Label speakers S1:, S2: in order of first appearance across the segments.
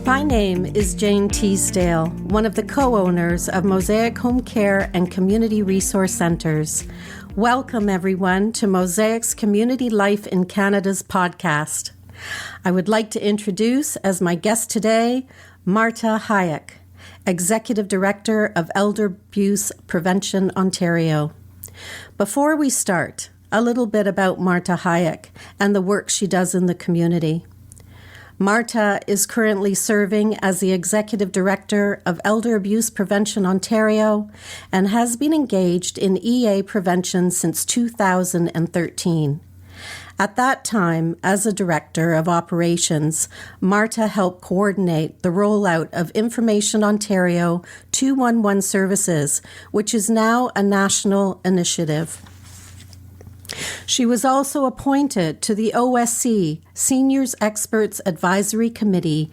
S1: My name is Jane Teasdale, one of the co-owners of Mosaic Home Care and Community Resource Centres. Welcome, everyone, to Mosaic's Community Life in Canada's podcast. I would like to introduce, as my guest today, Marta Hajek, Executive Director of Elder Abuse Prevention Ontario. Before we start, a little bit about Marta Hajek and the work she does in the community. Marta is currently serving as the Executive Director of Elder Abuse Prevention Ontario and has been engaged in EA prevention since 2013. At that time, as a Director of Operations, Marta helped coordinate the rollout of Information Ontario 211 services, which is now a national initiative. She was also appointed to the OSC Seniors Experts Advisory Committee,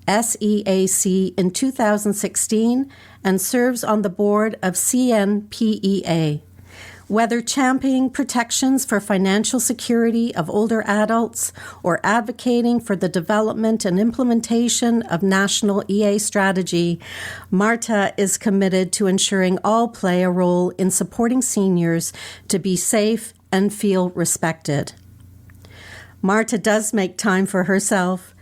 S1: SEAC, in 2016 and serves on the board of CNPEA. Whether championing protections for financial security of older adults or advocating for the development and implementation of national EA strategy, Marta is committed to ensuring all play a role in supporting seniors to be safe and feel respected. Marta does make time for herself,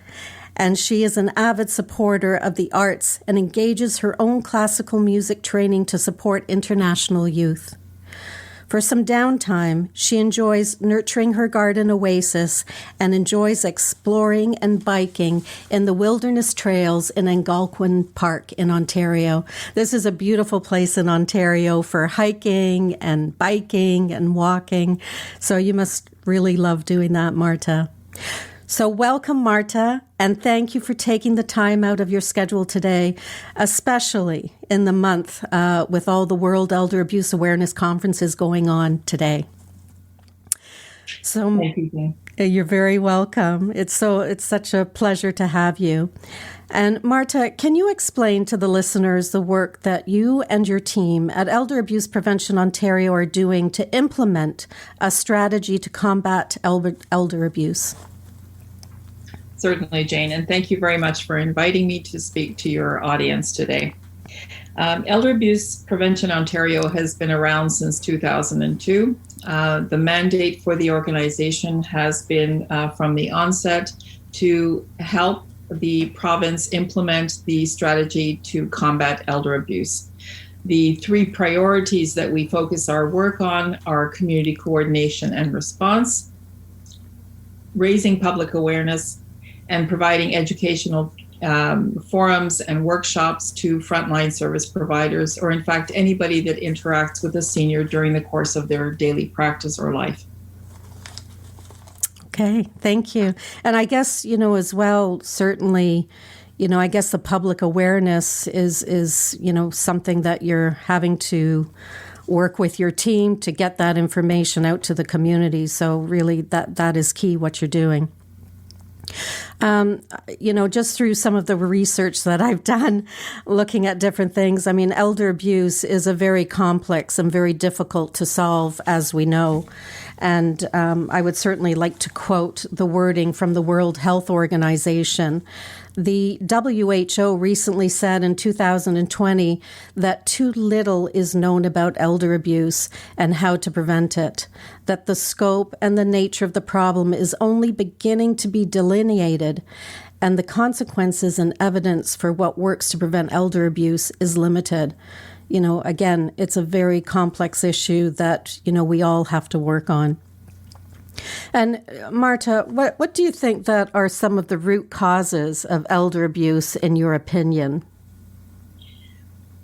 S1: and she is an avid supporter of the arts and engages her own classical music training to support international youth. For some downtime, she enjoys nurturing her garden oasis and enjoys exploring and biking in the wilderness trails in Algonquin Park in Ontario. This is a beautiful place in Ontario for hiking and biking and walking. So you must really love doing that, Marta. So welcome, Marta, and thank you for taking the time out of your schedule today, especially in the month with all the World Elder Abuse Awareness Conferences going on today. So
S2: thank you.
S1: You're very welcome. It's such a pleasure to have you. And Marta, can you explain to the listeners the work that you and your team at Elder Abuse Prevention Ontario are doing to implement a strategy to combat elder abuse?
S2: Certainly, Jane, and thank you very much for inviting me to speak to your audience today. Elder Abuse Prevention Ontario has been around since 2002. The mandate for the organization has been from the onset to help the province implement the strategy to combat elder abuse. The three priorities that we focus our work on are community coordination and response, raising public awareness, and providing educational forums and workshops to frontline service providers, or in fact, anybody that interacts with a senior during the course of their daily practice or life.
S1: Okay, thank you. And I guess, as well, certainly, I guess the public awareness is something that you're having to work with your team to get that information out to the community. So really that is key, what you're doing. Just through some of the research that I've done, looking at different things, elder abuse is a very complex and very difficult to solve, as we know. And I would certainly like to quote the wording from the World Health Organization. The WHO recently said in 2020 that too little is known about elder abuse and how to prevent it, that the scope and the nature of the problem is only beginning to be delineated, and the consequences and evidence for what works to prevent elder abuse is limited. Again, it's a very complex issue that, we all have to work on. And Marta, what do you think that are some of the root causes of elder abuse, in your opinion?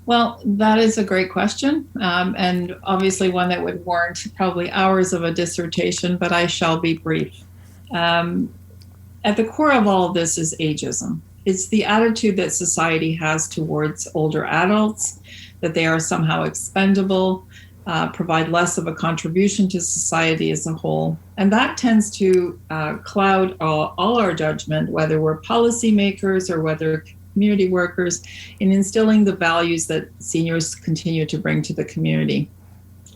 S2: Well, that is a great question, and obviously one that would warrant probably hours of a dissertation, but I shall be brief. At the core of all of this is ageism. It's the attitude that society has towards older adults, that they are somehow expendable, provide less of a contribution to society as a whole. And that tends to cloud all our judgment, whether we're policymakers or whether community workers, in instilling the values that seniors continue to bring to the community.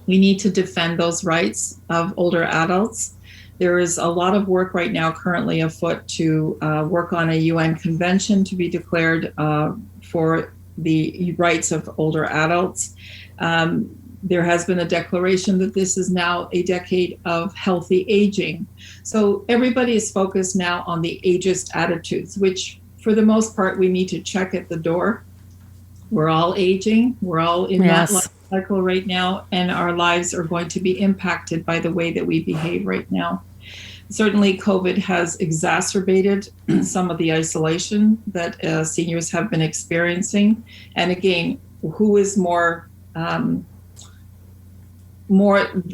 S2: We need to defend those rights of older adults. There is a lot of work right now currently afoot to work on a UN convention to be declared for the rights of older adults. There has been a declaration that this is now a decade of healthy aging. So everybody is focused now on the ageist attitudes, which for the most part, we need to check at the door. We're all aging. We're all in that life cycle right now, and our lives are going to be impacted by the way that we behave right now. Certainly, COVID has exacerbated some of the isolation that seniors have been experiencing. And again, who is more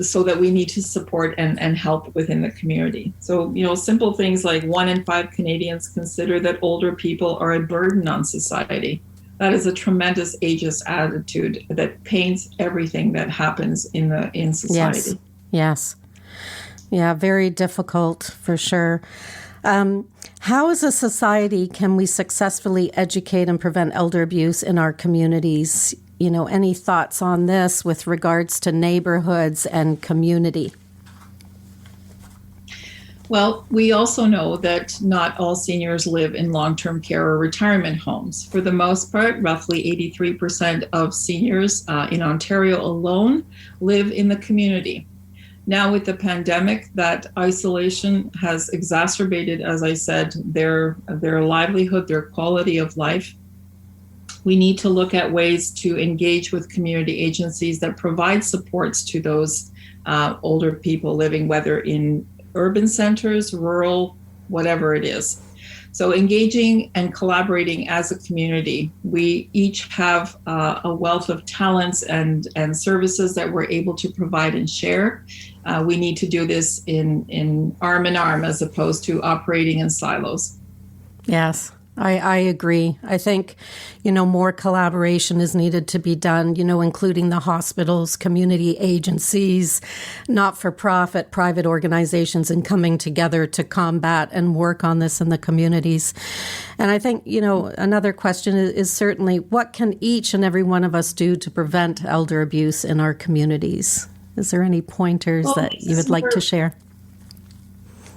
S2: so that we need to support and help within the community. So, simple things like 1 in 5 Canadians consider that older people are a burden on society. That is a tremendous ageist attitude that paints everything that happens in society.
S1: Yes. Yeah, very difficult for sure. How as a society can we successfully educate and prevent elder abuse in our communities? Any thoughts on this with regards to neighborhoods and community?
S2: Well, we also know that not all seniors live in long-term care or retirement homes. For the most part, roughly 83% of seniors in Ontario alone live in the community. Now with the pandemic, that isolation has exacerbated, as I said, their livelihood, their quality of life. We need to look at ways to engage with community agencies that provide supports to those older people living, whether in urban centers, rural, whatever it is. So engaging and collaborating as a community, we each have a wealth of talents and services that we're able to provide and share. We need to do this in arm in arm as opposed to operating in silos.
S1: Yes. I agree. I think, more collaboration is needed to be done, including the hospitals, community agencies, not-for-profit, private organizations, and coming together to combat and work on this in the communities. And I think, another question is certainly what can each and every one of us do to prevent elder abuse in our communities? Is there any pointers that you would like to share?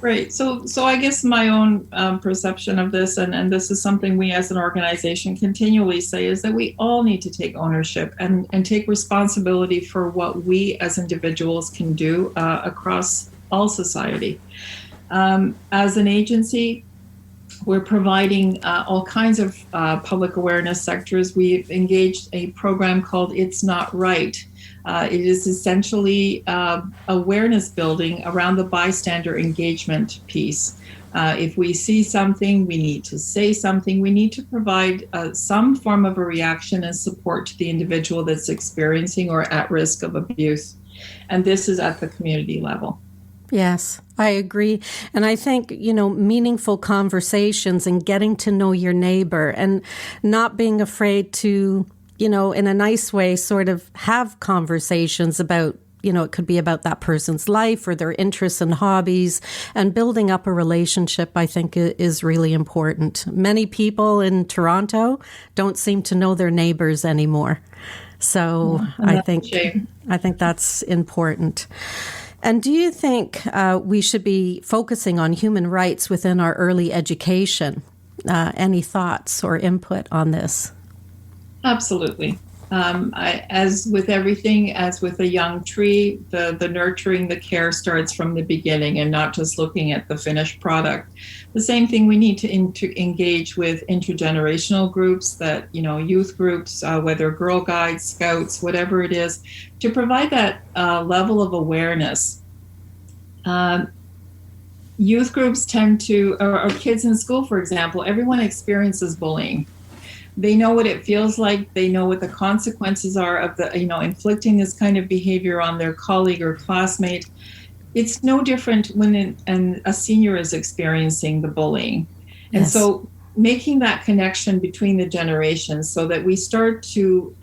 S2: Right. So I guess my own perception of this, and this is something we as an organization continually say, is that we all need to take ownership and take responsibility for what we as individuals can do across all society. As an agency, we're providing all kinds of public awareness sectors. We've engaged a program called It's Not Right. It is essentially awareness building around the bystander engagement piece. If we see something, we need to say something. We need to provide some form of a reaction and support to the individual that's experiencing or at risk of abuse. And this is at the community level.
S1: Yes, I agree. And I think, meaningful conversations and getting to know your neighbor and not being afraid to, in a nice way, sort of have conversations about, it could be about that person's life or their interests and hobbies, and building up a relationship, I think, is really important. Many people in Toronto don't seem to know their neighbors anymore. So I think that's important. And do you think we should be focusing on human rights within our early education? Any thoughts or input on this?
S2: Absolutely. As with everything, as with a young tree, the nurturing, the care starts from the beginning and not just looking at the finished product. The same thing, we need to engage with intergenerational groups, that, youth groups, whether Girl Guides, Scouts, whatever it is, to provide that level of awareness. Youth groups tend to, or kids in school, for example, everyone experiences bullying. They know what it feels like. They know what the consequences are of inflicting this kind of behavior on their colleague or classmate. It's no different when a senior is experiencing the bullying. Yes. And so making that connection between the generations so that we start to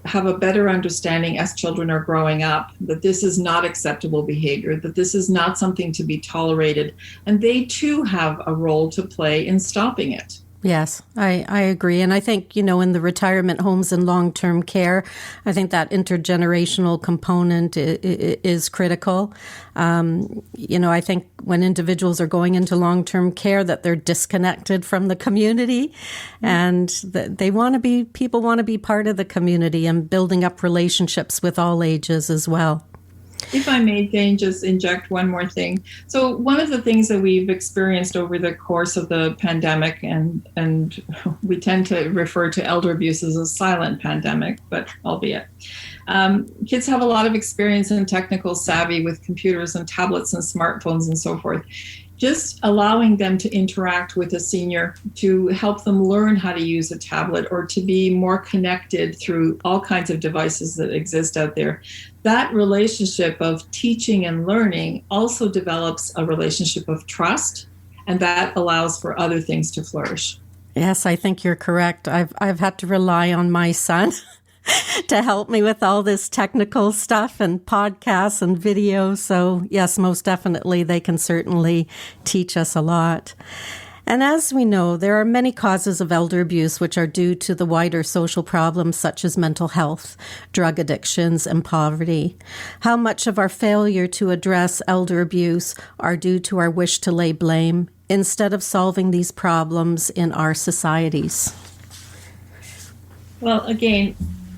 S2: have a better understanding as children are growing up, that this is not acceptable behavior, that this is not something to be tolerated, and they too have a role to play in stopping it.
S1: Yes, I agree. And I think, in the retirement homes and long-term care, I think that intergenerational component is critical. I think when individuals are going into long-term care that they're disconnected from the community and that people want to be part of the community and building up relationships with all ages as well.
S2: If I may, Jane, just inject one more thing. So one of the things that we've experienced over the course of the pandemic, and we tend to refer to elder abuse as a silent pandemic, but albeit, kids have a lot of experience and technical savvy with computers and tablets and smartphones and so forth. Just allowing them to interact with a senior, to help them learn how to use a tablet or to be more connected through all kinds of devices that exist out there. That relationship of teaching and learning also develops a relationship of trust, and that allows for other things to flourish.
S1: Yes, I think you're correct. I've had to rely on my son to help me with all this technical stuff and podcasts and videos. So yes, most definitely, they can certainly teach us a lot. And as we know, there are many causes of elder abuse which are due to the wider social problems such as mental health, drug addictions, and poverty. How much of our failure to address elder abuse are due to our wish to lay blame instead of solving these problems in our societies?
S2: Well, again,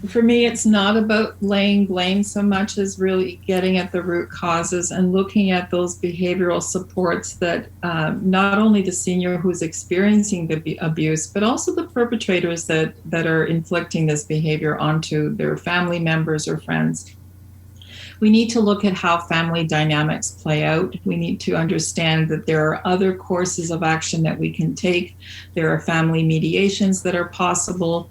S2: for me, it's not about laying blame so much as really getting at the root causes and looking at those behavioral supports that not only the senior who's experiencing the abuse, but also the perpetrators that are inflicting this behavior onto their family members or friends. We need to look at how family dynamics play out. We need to understand that there are other courses of action that we can take. There are family mediations that are possible.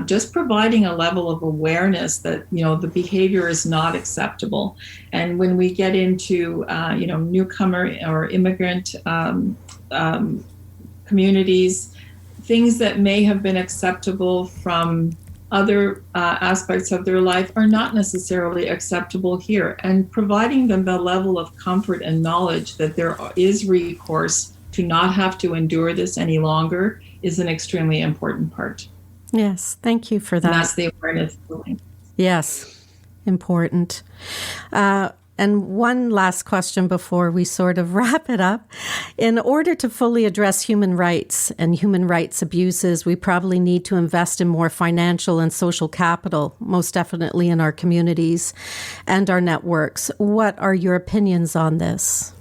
S2: Just providing a level of awareness that, the behavior is not acceptable. And when we get into, newcomer or immigrant communities, things that may have been acceptable from other aspects of their life are not necessarily acceptable here, and providing them the level of comfort and knowledge that there is recourse to not have to endure this any longer is an extremely important part.
S1: Yes, thank you for that.
S2: And that's the awareness building.
S1: Yes, important. And one last question before we sort of wrap it up. In order to fully address human rights and human rights abuses, we probably need to invest in more financial and social capital, most definitely in our communities and our networks. What are your opinions on this?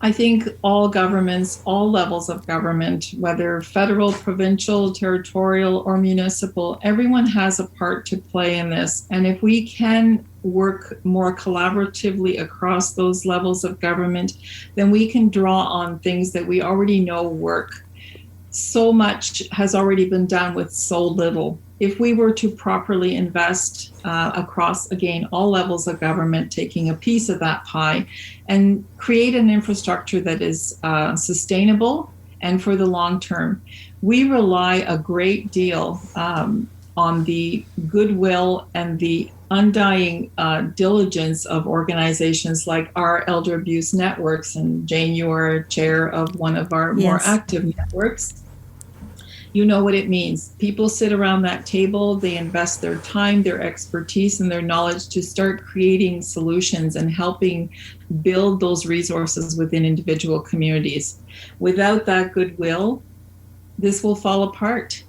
S2: I think all governments, all levels of government, whether federal, provincial, territorial, or municipal, everyone has a part to play in this. And if we can work more collaboratively across those levels of government, then we can draw on things that we already know work. So much has already been done with so little. If we were to properly invest across, again, all levels of government, taking a piece of that pie and create an infrastructure that is sustainable and for the long term, we rely a great deal on the goodwill and the undying diligence of organizations like our elder abuse networks. And Jane, you are chair of one of our more active networks. You know what it means. People sit around that table, they invest their time, their expertise, and their knowledge to start creating solutions and helping build those resources within individual communities. Without that goodwill, this will fall apart.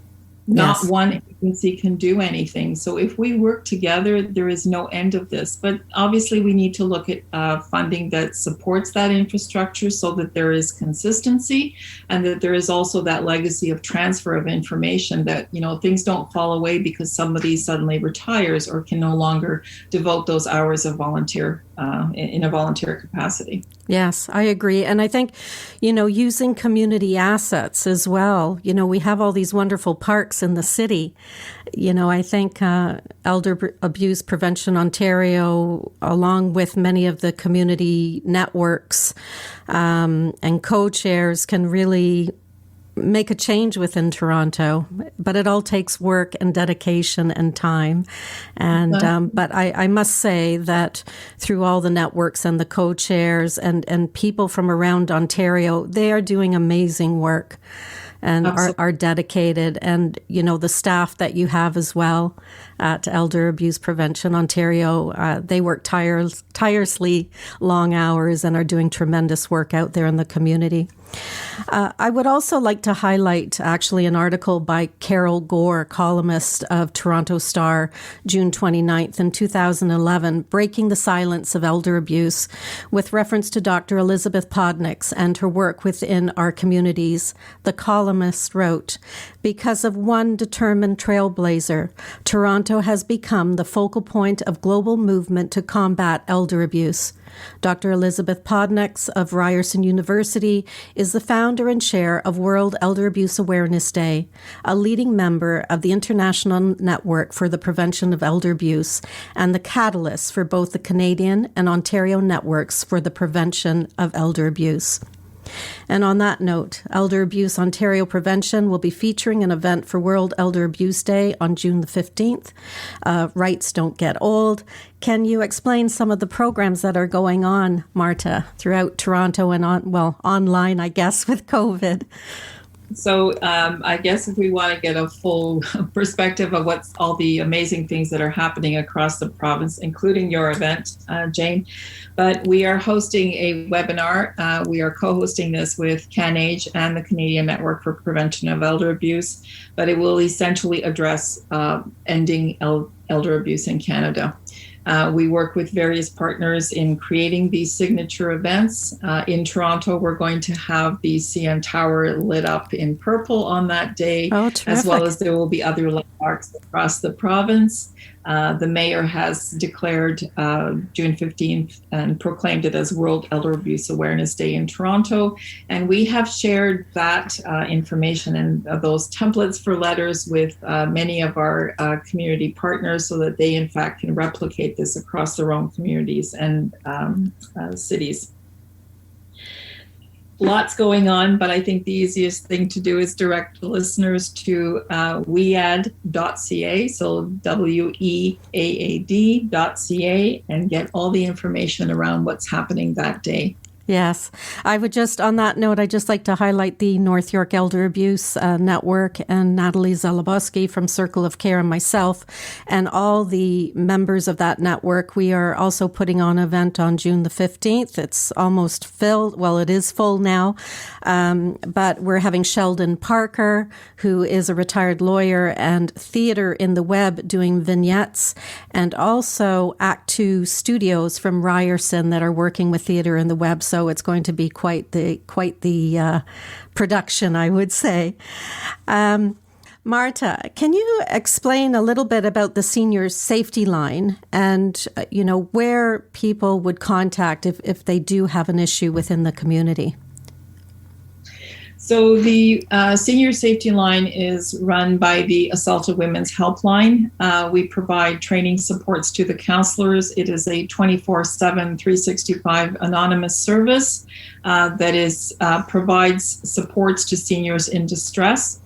S2: Not one agency can do anything. So if we work together, there is no end of this. But obviously, we need to look at funding that supports that infrastructure so that there is consistency and that there is also that legacy of transfer of information that, things don't fall away because somebody suddenly retires or can no longer devote those hours of volunteer in a volunteer capacity.
S1: Yes, I agree. And I think, using community assets as well. We have all these wonderful parks in the city. I think Elder Abuse Prevention Ontario, along with many of the community networks and co-chairs, can really make a change within Toronto, but it all takes work and dedication and time. And but I must say that through all the networks and the co-chairs and people from around Ontario, they are doing amazing work. and are dedicated, and the staff that you have as well at Elder Abuse Prevention Ontario. They work tirelessly long hours and are doing tremendous work out there in the community. I would also like to highlight actually an article by Carol Gore, columnist of Toronto Star, June 29th in 2011, Breaking the Silence of Elder Abuse, with reference to Dr. Elizabeth Podniks and her work within our communities. The columnist wrote, "Because of one determined trailblazer, Toronto has become the focal point of global movement to combat elder abuse. Dr. Elizabeth Podniks of Ryerson University is the founder and chair of World Elder Abuse Awareness Day, a leading member of the International Network for the Prevention of Elder Abuse, and the catalyst for both the Canadian and Ontario networks for the prevention of elder abuse." And on that note, Elder Abuse Ontario Prevention will be featuring an event for World Elder Abuse Day on June the 15th. Rights Don't Get Old. Can you explain some of the programs that are going on, Marta, throughout Toronto and online, I guess, with COVID?
S2: So I guess if we want to get a full perspective of what's all the amazing things that are happening across the province, including your event, Jane, but we are hosting a webinar. We are co-hosting this with CanAge and the Canadian Network for Prevention of Elder Abuse, but it will essentially address ending elder abuse in Canada. We work with various partners in creating these signature events. In Toronto, we're going to have the CN Tower lit up in purple on that day, as well as there will be other landmarks across the province. The mayor has declared June 15th and proclaimed it as World Elder Abuse Awareness Day in Toronto. And we have shared that information and those templates for letters with many of our community partners so that they, in fact, can replicate this across their own communities and cities. Lots going on, but I think the easiest thing to do is direct listeners to weaad.ca, so weaad.ca, and get all the information around what's happening that day.
S1: Yes. I would just, on that note, I'd just like to highlight the North York Elder Abuse Network and Natalie Zalaboski from Circle of Care and myself and all the members of that network. We are also putting on an event on June the 15th. It's almost filled. Well, it is full now. But we're having Sheldon Parker, who is a retired lawyer, and Theatre in the Web doing vignettes, and also Act 2 Studios from Ryerson that are working with Theatre in the Web. So it's going to be quite the production, I would say. Marta, can you explain a little bit about the Senior Safety Line and, where people would contact if they do have an issue within the community?
S2: So the Senior Safety Line is run by the Assaulted Women's Helpline. We provide training supports to the counselors. It is a 24/7, 365 anonymous service that provides supports to seniors in distress.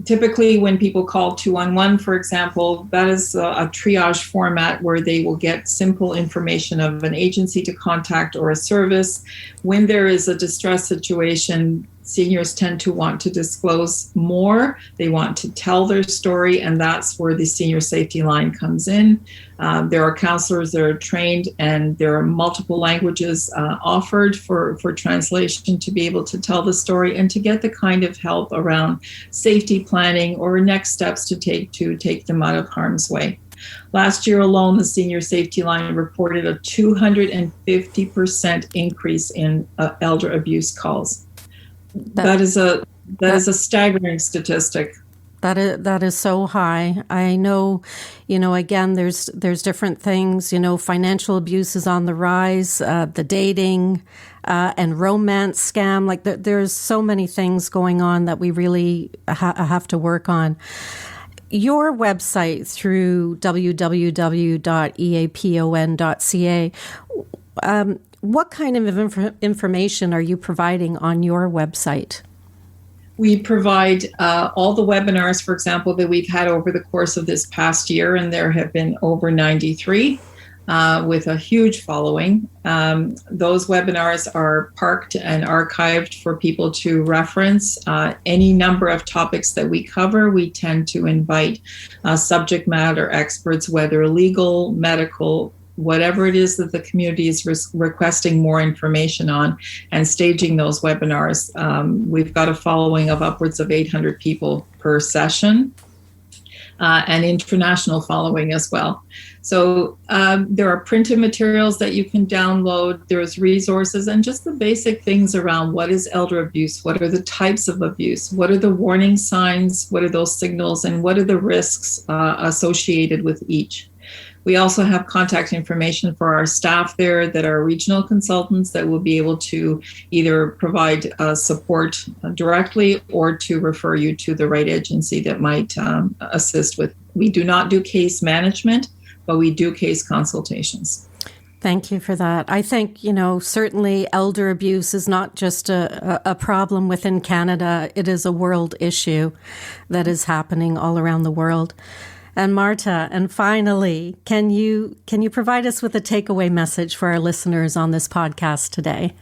S2: Typically, when people call 211, for example, that is a triage format where they will get simple information of an agency to contact or a service. When there is a distress situation, seniors tend to want to disclose more. They want to tell their story, and that's where the Senior Safety Line comes in. There are counselors that are trained, and there are multiple languages offered for translation to be able to tell the story and to get the kind of help around safety planning or next steps to take them out of harm's way. Last year alone, the Senior Safety Line reported a 250% increase in elder abuse calls. That is a staggering statistic.
S1: That is so high. I know, again, there's different things. Financial abuse is on the rise. The dating and romance scam. Like there's so many things going on that we really have to work on. Your website through www.eapon.ca. What kind of information are you providing on your website?
S2: We provide all the webinars, for example, that we've had over the course of this past year, and there have been over 93. with a huge following. Those webinars are parked and archived for people to reference. Any number of topics that we cover, we tend to invite subject matter experts, whether legal, medical, whatever it is that the community is requesting more information on, and staging those webinars. We've got a following of upwards of 800 people per session, and international following as well. So there are printed materials that you can download. There's resources and just the basic things around what is elder abuse, what are the types of abuse, what are the warning signs, what are those signals, and what are the risks associated with each. We also have contact information for our staff there that are regional consultants that will be able to either provide support directly or to refer you to the right agency that might assist with. We do not do case management, but we do case consultations.
S1: Thank you for that. I think, certainly elder abuse is not just a problem within Canada. It is a world issue that is happening all around the world. And Marta, and finally, can you provide us with a takeaway message for our listeners on this podcast today?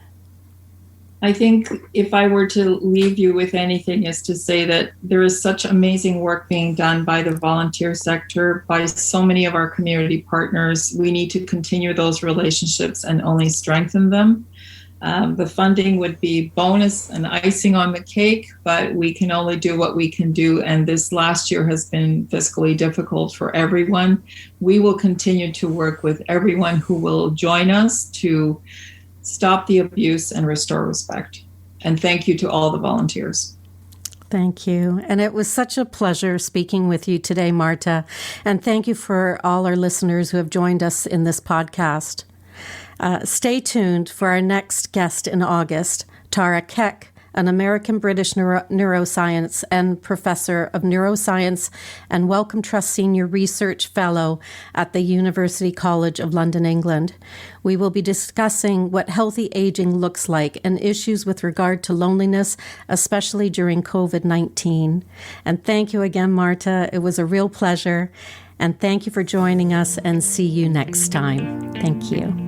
S2: I think if I were to leave you with anything is to say that there is such amazing work being done by the volunteer sector, by so many of our community partners. We need to continue those relationships and only strengthen them. The funding would be bonus and icing on the cake, but we can only do what we can do. And this last year has been fiscally difficult for everyone. We will continue to work with everyone who will join us to stop the abuse and restore respect. And thank you to all the volunteers.
S1: Thank you. And it was such a pleasure speaking with you today, Marta. And thank you for all our listeners who have joined us in this podcast. Stay tuned for our next guest in August, Tara Keck, an American-British neuroscience and professor of neuroscience and Wellcome Trust Senior Research Fellow at the University College of London, England. We will be discussing what healthy aging looks like and issues with regard to loneliness, especially during COVID-19. And thank you again, Marta. It was a real pleasure. And thank you for joining us, and see you next time. Thank you.